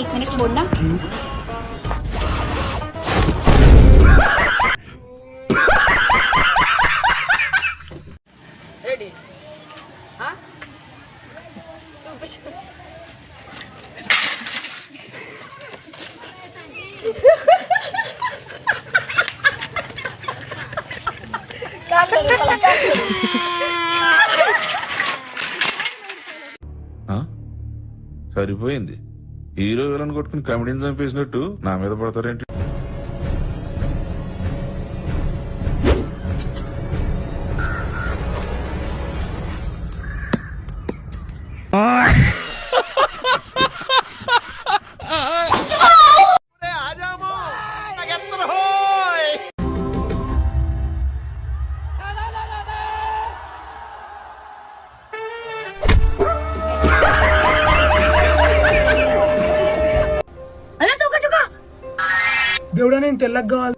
एक मिनट छोड़ना। रेडी? हाँ? సరిపోయింది. హీరో విలన్ కొట్టుకుని కమెడీని చంపేసినట్టు నా మీద పడతారేంటి? దేవుడా నేను తెల్లగా కావాలి.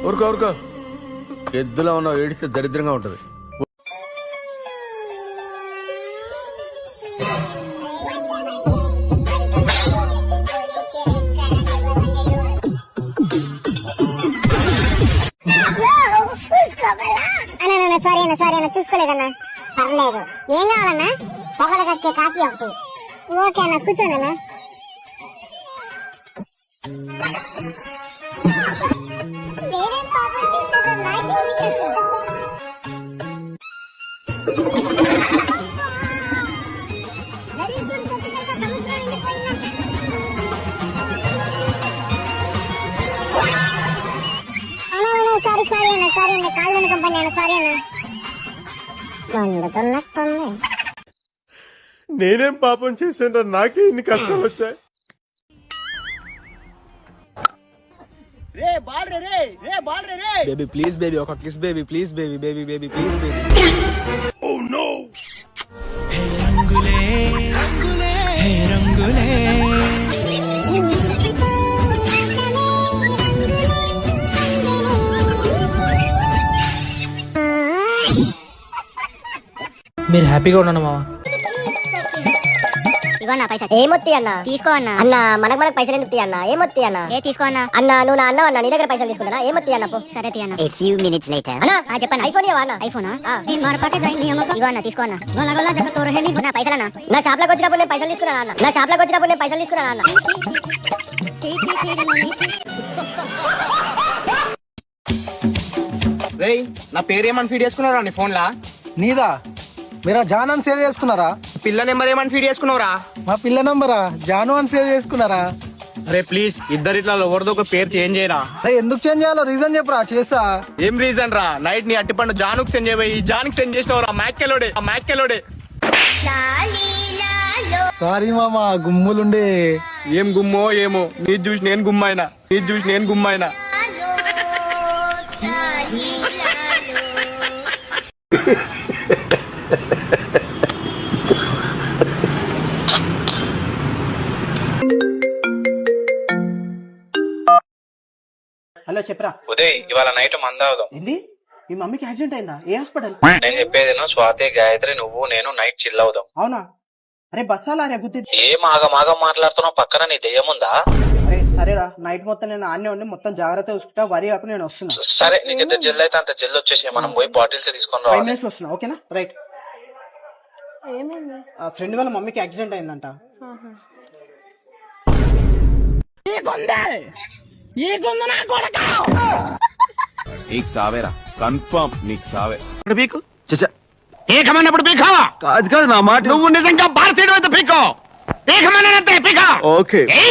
ఊరుకో ఊరుకో, ఎద్దులో ఉన్న ఏడిస్తే దరిద్రంగా ఉంటది. సారీ అన్న చూసుకోలేదన్నా. పర్లేదు. ఏం కావాలన్నా? పొగల కక్కే కాఫీ ఒకటి. ఓకే అన్న, కూర్చోనన్నా. సారీ అన్న కాళ్ళు కంపెనీ అన్న. సారీ అన్న. నేనేం పాపం చేశాను, నాకే ఇన్ని కష్టాలు వచ్చాయి. బేబీ ప్లీజ్ బేబీ, ఒక kiss baby please baby, baby please baby. Oh no. రంగులే రంగులే రంగులే. మీరు హ్యాపీగా ఉన్నాను మావా. ఏమొత్తి అన్న? తీసుకో అన్న. అన్న మనకు పైసలు ఎందుకు అన్న? ఏమొత్తి అన్న? ఏ తీసుకో అన్న. అన్న నువ్వు నా అన్న అన్న, నీ దగ్గర పైసలు తీసుకుంటా. ఏమొత్తి అన్న? సరే తీ అన్న. A few minutes later. అన్న చెప్పన్న. ఐఫోన్ ఇవ్వ అన్న. ఐఫోనా? ఇగో అన్న తీసుకో అన్న. నా పైసలు అన్న. నా షాప్ లోకి వచ్చినప్పుడు నేను పైసలు తీసుకున్నా అన్న. అన్న. రేయ్, నా పేరేమని ఫీడ్ చేసుకున్నారా నీ ఫోన్ లా? నీదా? మీరా జాన్ అని సేవ్ చేసుకున్నారా? పిల్ల నెంబర్ ఏమని ఫీడ్ చేసుకున్నావురా? మా పిల్ల నంబరా జాను అని సేవ్ చేసుకున్నారా? అరే ప్లీజ్, ఇద్దరిట్లా ఎవరిదో ఒక పేరు చేంజ్ చేయరా. ఎందుకు చేంజ్ చేయాలో రీజన్ చెప్పరా, చేస్తా. ఏం రీజన్ రా? నైట్ నీ అట్టిపండు జానుకు సెండ్ చేయబోయి జానికి సెండ్ చేసినవరా. మ్యాక్కెలోడే. సారీ మామా, గుమ్ములుండే. ఏం గుమ్మో ఏమో, నీ చూసి నేను గుమ్మాయినా. హలో చెప్పరా. ఉదయ్, ఇవాళ నైట్ మందావుదాం. ఏంది? మీ మమ్మీకి యాక్సిడెంట్ అయిందా? ఏ హాస్పిటల్? నేను చెప్పేది స్వాతి, గాయత్రి, నువ్వు నేను నైట్ చిల్ అవుదాం. అవునా? అరే బస్సాలా గుద్ది. ఏం ఆగమాగం మాట్లాడుతున్నావు? పక్కన నీ దెయ్యముందా? అరే సరేరా, నైట్ మొత్తం నేను ఆన్నే ఉండి మొత్తం జాగ్రత్త చూసుకుంటా. వరి కాకుండా నేను వస్తున్నా. సరే, నీకు ఎంత జల్ది అయితే అంత జల్ది వచ్చేసి మనం పోయి బాటిల్స్ తీసుకొని 5 minutes లో వస్తున్నా. ఓకేనా? రైట్. ఫ్రెండ్ వాళ్ళ మమ్మీకి యాక్సిడెంట్ అయిందంట. నీకు సావేరా, కన్ఫర్మ్ నీకు సావే. పీకు పీకమన్నప్పుడు పీకావా? కాదు నా మాట. నువ్వు నిజంగా భారతీయుడు అయితే పీకో. పీకమన్నంతే పీకా. ఓకే.